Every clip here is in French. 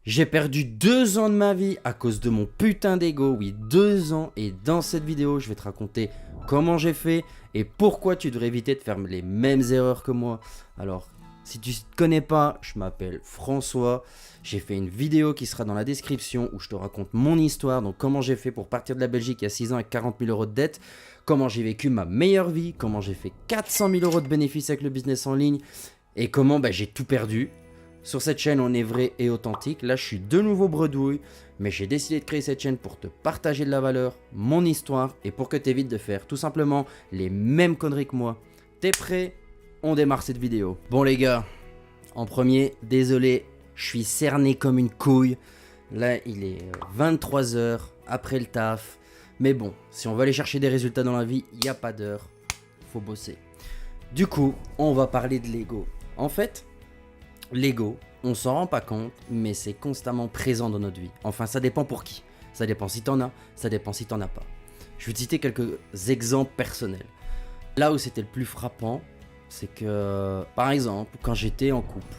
J'ai perdu 2 ans de ma vie à cause de mon putain d'ego, oui 2 ans, et dans cette vidéo je vais te raconter comment j'ai fait et pourquoi tu devrais éviter de faire les mêmes erreurs que moi. Alors si tu ne connais pas, je m'appelle François, j'ai fait une vidéo qui sera dans la description où je te raconte mon histoire, donc comment j'ai fait pour partir de la Belgique il y a 6 ans avec 40 000 euros de dette, comment j'ai vécu ma meilleure vie, comment j'ai fait 400 000 euros de bénéfices avec le business en ligne et comment j'ai tout perdu. Sur cette chaîne, on est vrai et authentique. Là, je suis de nouveau bredouille, mais j'ai décidé de créer cette chaîne pour te partager de la valeur, mon histoire, et pour que tu évites de faire tout simplement les mêmes conneries que moi. T'es prêt? On démarre cette vidéo. Bon les gars, en premier, désolé, je suis cerné comme une couille. Là, il est 23 h après le taf. Mais bon, si on veut aller chercher des résultats dans la vie, il n'y a pas d'heure. Faut bosser. Du coup, on va parler de l'ego. En fait, l'ego, on s'en rend pas compte, mais c'est constamment présent dans notre vie. Enfin, ça dépend pour qui. Ça dépend si t'en as, ça dépend si t'en as pas. Je vais te citer quelques exemples personnels. Là où c'était le plus frappant, c'est que, par exemple, quand j'étais en couple,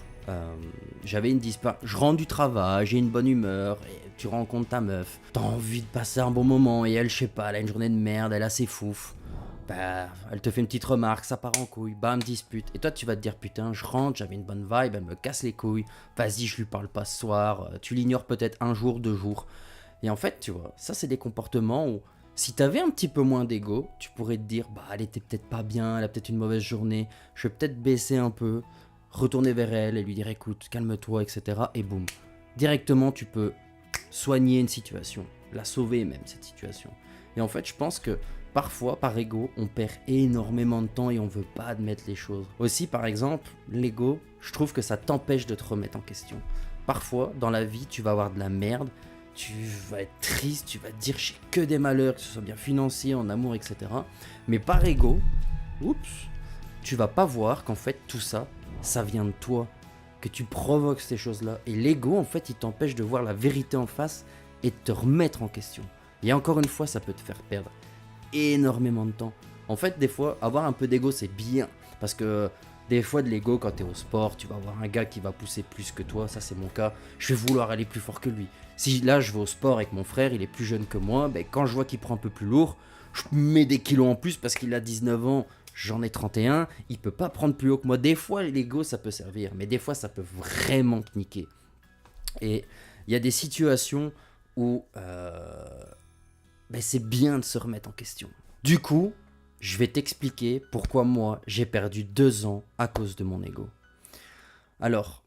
j'avais une dispute. Je rentre du travail, j'ai une bonne humeur, et tu rencontres ta meuf. T'as envie de passer un bon moment, et elle, je sais pas, elle a une journée de merde, elle a ses fouf. Elle te fait une petite remarque, ça part en couille, bam, dispute. Et toi, tu vas te dire, putain, je rentre, j'avais une bonne vibe, elle me casse les couilles. Vas-y, je lui parle pas ce soir. Tu l'ignores peut-être un jour, 2 jours. Et en fait, tu vois, ça, c'est des comportements où, si t'avais un petit peu moins d'ego, tu pourrais te dire, elle était peut-être pas bien, elle a peut-être une mauvaise journée, je vais peut-être baisser un peu, retourner vers elle et lui dire, écoute, calme-toi, etc. Et boum, directement, tu peux soigner une situation, la sauver même, cette situation. Et en fait, je pense que parfois, par ego, on perd énormément de temps et on veut pas admettre les choses. Aussi, par exemple, l'ego, je trouve que ça t'empêche de te remettre en question. Parfois, dans la vie, tu vas avoir de la merde, tu vas être triste, tu vas te dire j'ai que des malheurs, que ce soit bien financier, en amour, etc. Mais par ego, tu vas pas voir qu'en fait tout ça, ça vient de toi, que tu provoques ces choses-là. Et l'ego, en fait, il t'empêche de voir la vérité en face et de te remettre en question. Et encore une fois, ça peut te faire perdre énormément de temps. En fait, des fois, avoir un peu d'ego, c'est bien. Parce que des fois, de l'ego, quand t'es au sport, tu vas avoir un gars qui va pousser plus que toi. Ça, c'est mon cas. Je vais vouloir aller plus fort que lui. Si là, je vais au sport avec mon frère, il est plus jeune que moi, quand je vois qu'il prend un peu plus lourd, je mets des kilos en plus parce qu'il a 19 ans, j'en ai 31, il peut pas prendre plus haut que moi. Des fois, l'ego, ça peut servir, mais des fois, ça peut vraiment te niquer. Et il y a des situations où c'est bien de se remettre en question. Du coup, je vais t'expliquer pourquoi moi, j'ai perdu 2 ans à cause de mon ego. Alors,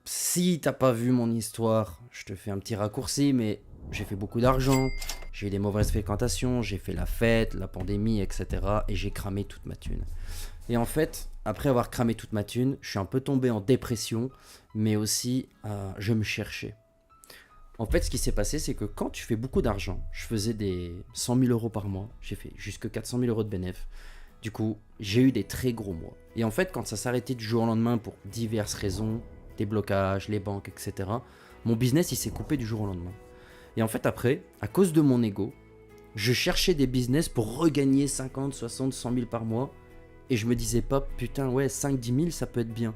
si t'as pas vu mon histoire, je te fais un petit raccourci, mais j'ai fait beaucoup d'argent, j'ai eu des mauvaises fréquentations, j'ai fait la fête, la pandémie, etc. Et j'ai cramé toute ma thune. Et en fait, après avoir cramé toute ma thune, je suis un peu tombé en dépression, mais aussi, je me cherchais. En fait, ce qui s'est passé, c'est que quand tu fais beaucoup d'argent, je faisais des 100 000 euros par mois, j'ai fait jusque 400 000 euros de bénéfice. Du coup, j'ai eu des très gros mois. Et en fait, quand ça s'arrêtait du jour au lendemain pour diverses raisons, des blocages, les banques, etc., mon business, il s'est coupé du jour au lendemain. Et en fait, après, à cause de mon ego, je cherchais des business pour regagner 50, 60, 100 000 par mois. Et je me disais pas, putain, ouais, 5, 10 000, ça peut être bien.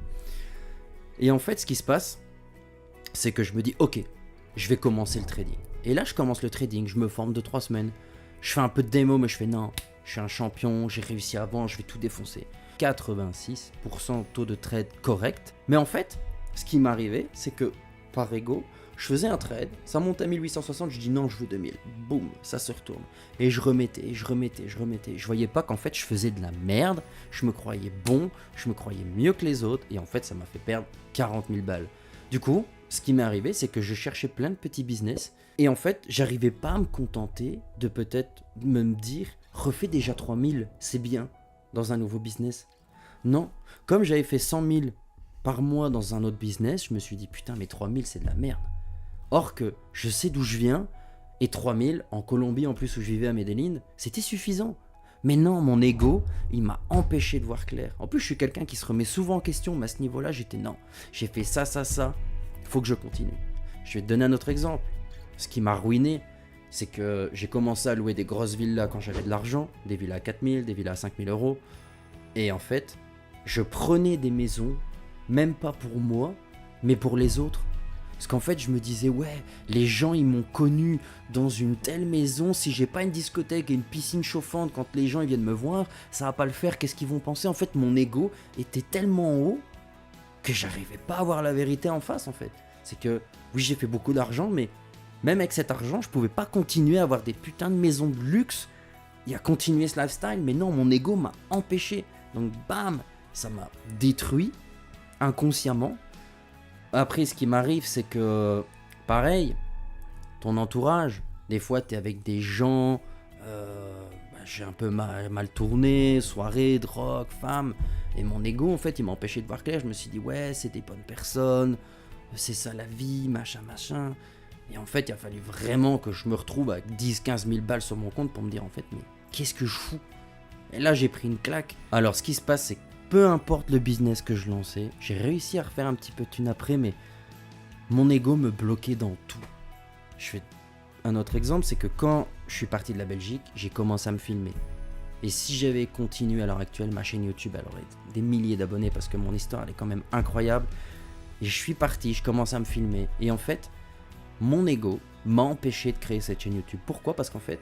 Et en fait, ce qui se passe, c'est que je me dis, ok, je vais commencer le trading. Et là, je commence le trading, je me forme 2-3 semaines. Je fais un peu de démo, mais je fais non, je suis un champion, j'ai réussi avant, je vais tout défoncer. 86% taux de trade correct. Mais en fait, ce qui m'arrivait, c'est que par ego, je faisais un trade, ça montait à 1860, je dis non, je veux 2000. Boum, ça se retourne. Et je remettais. Je voyais pas qu'en fait, je faisais de la merde, je me croyais bon, je me croyais mieux que les autres, et en fait, ça m'a fait perdre 40 000 balles. Du coup, ce qui m'est arrivé, c'est que je cherchais plein de petits business, et en fait, j'arrivais pas à me contenter de peut-être me dire, refais déjà 3000, c'est bien, dans un nouveau business. Non, comme j'avais fait 100 000 par mois dans un autre business, je me suis dit, putain, mais 3000, c'est de la merde. Or que je sais d'où je viens, et 3000, en Colombie en plus où je vivais à Medellín, c'était suffisant. Mais non, mon ego, il m'a empêché de voir clair. En plus, je suis quelqu'un qui se remet souvent en question, mais à ce niveau-là, j'étais non. J'ai fait ça, faut que je continue. Je vais te donner un autre exemple. Ce qui m'a ruiné, c'est que j'ai commencé à louer des grosses villas quand j'avais de l'argent, des villas à 4000, des villas à 5000 euros. Et en fait, je prenais des maisons, même pas pour moi, mais pour les autres. Parce qu'en fait, je me disais, ouais, les gens, ils m'ont connu dans une telle maison. Si j'ai pas une discothèque et une piscine chauffante quand les gens ils viennent me voir, ça va pas le faire. Qu'est-ce qu'ils vont penser? En fait, mon ego était tellement haut que j'arrivais pas à voir la vérité en face, en fait. C'est que, oui, j'ai fait beaucoup d'argent, mais même avec cet argent, je pouvais pas continuer à avoir des putains de maisons de luxe et à continuer ce lifestyle. Mais non, mon ego m'a empêché. Donc, bam, ça m'a détruit inconsciemment. Après, ce qui m'arrive, c'est que, pareil, ton entourage, des fois, t'es avec des gens, j'ai un peu mal tourné, soirée, drogue, femme, et mon ego, en fait, il m'a empêché de voir clair. Je me suis dit, ouais, c'est des bonnes personnes, c'est ça la vie, machin. Et en fait, il a fallu vraiment que je me retrouve avec 10-15 000 balles sur mon compte pour me dire, en fait, mais qu'est-ce que je fous? Et là, j'ai pris une claque. Alors, ce qui se passe, c'est que peu importe le business que je lançais, j'ai réussi à refaire un petit peu de thune après, mais mon ego me bloquait dans tout. Je fais un autre exemple, c'est que quand je suis parti de la Belgique, j'ai commencé à me filmer. Et si j'avais continué à l'heure actuelle, ma chaîne YouTube, elle aurait des milliers d'abonnés parce que mon histoire, elle est quand même incroyable. Et je suis parti, je commence à me filmer. Et en fait, mon ego m'a empêché de créer cette chaîne YouTube. Pourquoi? Parce qu'en fait,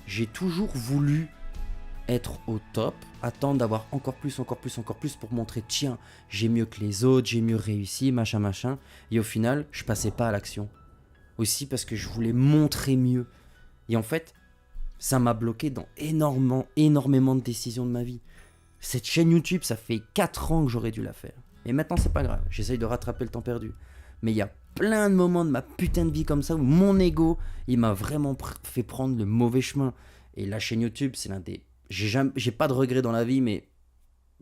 j'ai toujours voulu être au top, attendre d'avoir encore plus pour montrer, tiens, j'ai mieux que les autres, j'ai mieux réussi, machin. Et au final, je passais pas à l'action. Aussi parce que je voulais montrer mieux. Et en fait, ça m'a bloqué dans énormément de décisions de ma vie. Cette chaîne YouTube, ça fait 4 ans que j'aurais dû la faire. Et maintenant, c'est pas grave, j'essaye de rattraper le temps perdu. Mais il y a plein de moments de ma putain de vie comme ça où mon ego, il m'a vraiment fait prendre le mauvais chemin. Et la chaîne YouTube, c'est l'un des... J'ai pas de regrets dans la vie, mais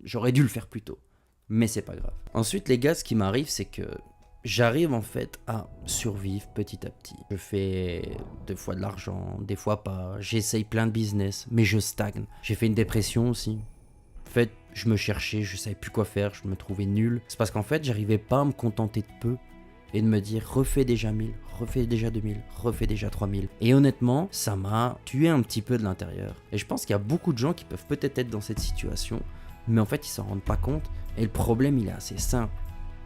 j'aurais dû le faire plus tôt. Mais c'est pas grave. Ensuite, les gars, ce qui m'arrive, c'est que j'arrive en fait à survivre petit à petit. Je fais des fois de l'argent, des fois pas. J'essaye plein de business, mais je stagne. J'ai fait une dépression aussi. En fait, je me cherchais, je savais plus quoi faire, je me trouvais nul. C'est parce qu'en fait, j'arrivais pas à me contenter de peu et de me dire refais déjà 1000, refais déjà 2000, refais déjà 3000. Et honnêtement, ça m'a tué un petit peu de l'intérieur. Et je pense qu'il y a beaucoup de gens qui peuvent peut-être être dans cette situation, mais en fait, ils s'en rendent pas compte. Et le problème, il est assez simple.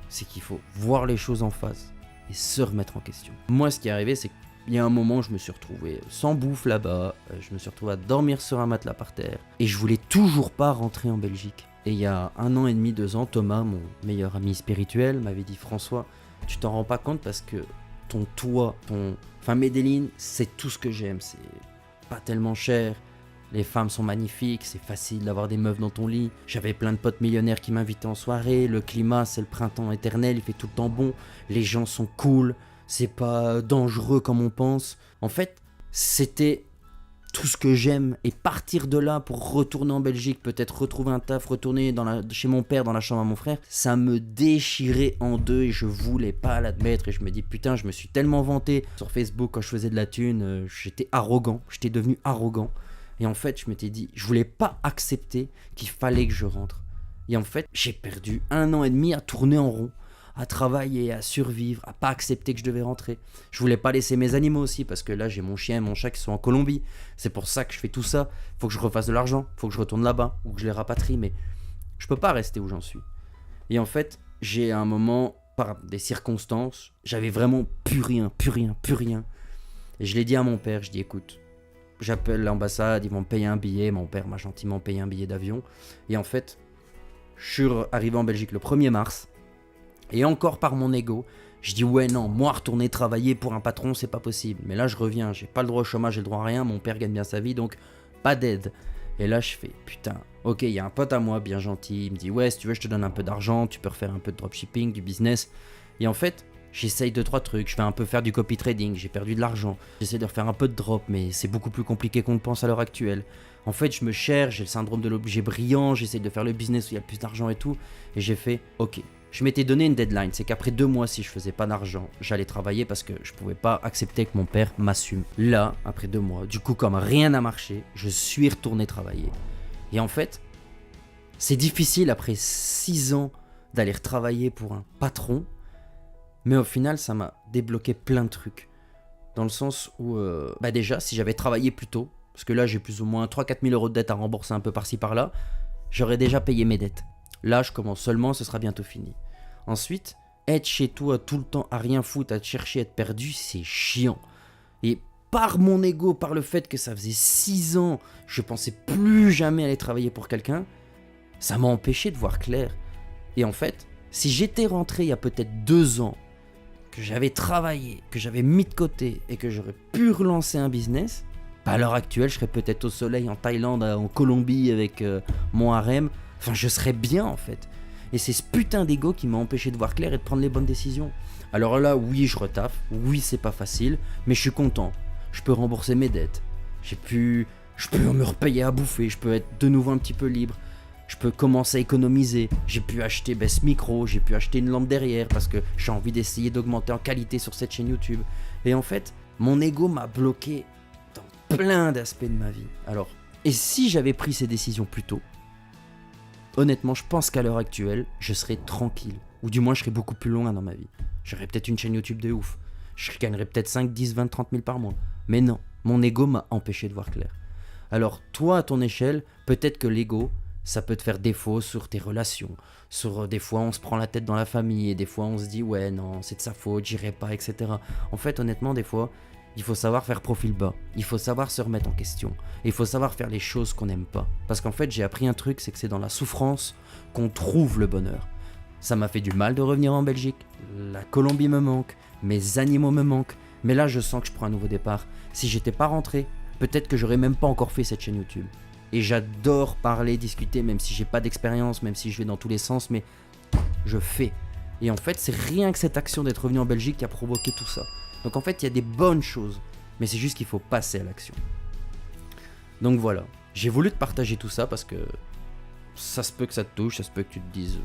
C'est qu'il faut voir les choses en face et se remettre en question. Moi, ce qui est arrivé, c'est qu'il y a un moment, je me suis retrouvé sans bouffe là-bas, je me suis retrouvé à dormir sur un matelas par terre, et je voulais toujours pas rentrer en Belgique. Et il y a 1 an et demi, 2 ans, Thomas, mon meilleur ami spirituel, m'avait dit, François, tu t'en rends pas compte parce que ton toit, Enfin, Medellín, c'est tout ce que j'aime, c'est pas tellement cher. Les femmes sont magnifiques, c'est facile d'avoir des meufs dans ton lit. J'avais plein de potes millionnaires qui m'invitaient en soirée. Le climat, c'est le printemps éternel, il fait tout le temps bon. Les gens sont cool, c'est pas dangereux comme on pense. En fait, c'était tout ce que j'aime. Et partir de là pour retourner en Belgique, peut-être retrouver un taf, retourner chez mon père, dans la chambre à mon frère, ça me déchirait en deux et je voulais pas l'admettre. Et je me dis, putain, je me suis tellement vanté sur Facebook quand je faisais de la thune. J'étais arrogant, j'étais devenu arrogant. Et en fait, je m'étais dit, je voulais pas accepter qu'il fallait que je rentre. Et en fait, j'ai perdu 1 an et demi à tourner en rond, à travailler, à survivre, à pas accepter que je devais rentrer. Je voulais pas laisser mes animaux aussi, parce que là, j'ai mon chien et mon chat qui sont en Colombie. C'est pour ça que je fais tout ça. Faut que je refasse de l'argent, faut que je retourne là-bas, ou que je les rapatrie, mais je peux pas rester où j'en suis. Et en fait, j'ai à un moment, par des circonstances, j'avais vraiment plus rien. Et je l'ai dit à mon père, je dis, écoute, j'appelle l'ambassade, ils vont me payer un billet. Mon père m'a gentiment payé un billet d'avion. Et en fait, je suis arrivé en Belgique le 1er mars. Et encore par mon ego, je dis ouais non, moi retourner travailler pour un patron, c'est pas possible. Mais là je reviens, j'ai pas le droit au chômage, j'ai le droit à rien. Mon père gagne bien sa vie, donc pas d'aide. Et là je fais putain, ok, il y a un pote à moi bien gentil. Il me dit ouais, si tu veux je te donne un peu d'argent, tu peux refaire un peu de dropshipping, du business. Et en fait, j'essaye 2-3 trucs, je vais un peu faire du copy trading, j'ai perdu de l'argent. J'essaie de refaire un peu de drop, mais c'est beaucoup plus compliqué qu'on le pense à l'heure actuelle. En fait, je me cherche, j'ai le syndrome de l'objet brillant, j'essaie de faire le business où il y a plus d'argent et tout. Et j'ai fait, ok, je m'étais donné une deadline, c'est qu'après 2 mois, si je faisais pas d'argent, j'allais travailler parce que je pouvais pas accepter que mon père m'assume. Là, après 2 mois, du coup, comme rien n'a marché, je suis retourné travailler. Et en fait, c'est difficile après 6 ans d'aller travailler pour un patron. Mais au final, ça m'a débloqué plein de trucs. Dans le sens où, déjà, si j'avais travaillé plus tôt, parce que là, j'ai plus ou moins 3-4 000 euros de dettes à rembourser un peu par-ci par-là, j'aurais déjà payé mes dettes. Là, je commence seulement, ce sera bientôt fini. Ensuite, être chez toi tout le temps à rien foutre, à te chercher, à être perdu, c'est chiant. Et par mon ego, par le fait que ça faisait 6 ans, je pensais plus jamais aller travailler pour quelqu'un, ça m'a empêché de voir clair. Et en fait, si j'étais rentré il y a peut-être 2 ans, que j'avais travaillé, que j'avais mis de côté et que j'aurais pu relancer un business, bah à l'heure actuelle, je serais peut-être au soleil en Thaïlande, en Colombie avec mon harem. Enfin, je serais bien en fait. Et c'est ce putain d'ego qui m'a empêché de voir clair et de prendre les bonnes décisions. Alors là, oui, je retaffe, oui, c'est pas facile, mais je suis content. Je peux rembourser mes dettes. Je peux me repayer à bouffer, je peux être de nouveau un petit peu libre. Je peux commencer à économiser. J'ai pu acheter ce micro, j'ai pu acheter une lampe derrière parce que j'ai envie d'essayer d'augmenter en qualité sur cette chaîne YouTube. Et en fait, mon ego m'a bloqué dans plein d'aspects de ma vie. Alors, et si j'avais pris ces décisions plus tôt, honnêtement, je pense qu'à l'heure actuelle, je serais tranquille. Ou du moins, je serais beaucoup plus loin dans ma vie. J'aurais peut-être une chaîne YouTube de ouf. Je gagnerais peut-être 5, 10, 20, 30 000 par mois. Mais non, mon ego m'a empêché de voir clair. Alors, toi, à ton échelle, peut-être que l'ego, ça peut te faire défaut sur tes relations. Sur des fois, on se prend la tête dans la famille et des fois, on se dit, ouais, non, c'est de sa faute, j'irai pas, etc. En fait, honnêtement, des fois, il faut savoir faire profil bas. Il faut savoir se remettre en question. Et il faut savoir faire les choses qu'on n'aime pas. Parce qu'en fait, j'ai appris un truc, c'est que c'est dans la souffrance qu'on trouve le bonheur. Ça m'a fait du mal de revenir en Belgique. La Colombie me manque. Mes animaux me manquent. Mais là, je sens que je prends un nouveau départ. Si j'étais pas rentré, peut-être que j'aurais même pas encore fait cette chaîne YouTube. Et j'adore parler, discuter, même si j'ai pas d'expérience, même si je vais dans tous les sens, mais je fais. Et en fait, c'est rien que cette action d'être revenu en Belgique qui a provoqué tout ça. Donc en fait, il y a des bonnes choses, mais c'est juste qu'il faut passer à l'action. Donc voilà, j'ai voulu te partager tout ça parce que ça se peut que ça te touche, ça se peut que tu te dises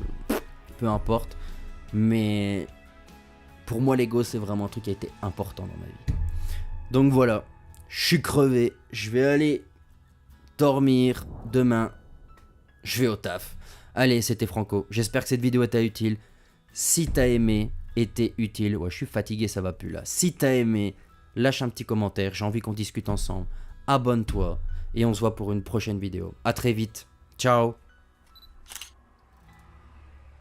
peu importe, mais pour moi l'ego c'est vraiment un truc qui a été important dans ma vie. Donc voilà, je suis crevé, je vais aller dormir, demain je vais au taf. Allez, c'était Franco, j'espère que cette vidéo t'a utile. Si t'as aimé, était utile, ouais je suis fatigué, ça va plus là. Si t'as aimé, lâche un petit commentaire, j'ai envie qu'on discute ensemble. Abonne-toi et on se voit pour une prochaine vidéo. À très vite, ciao.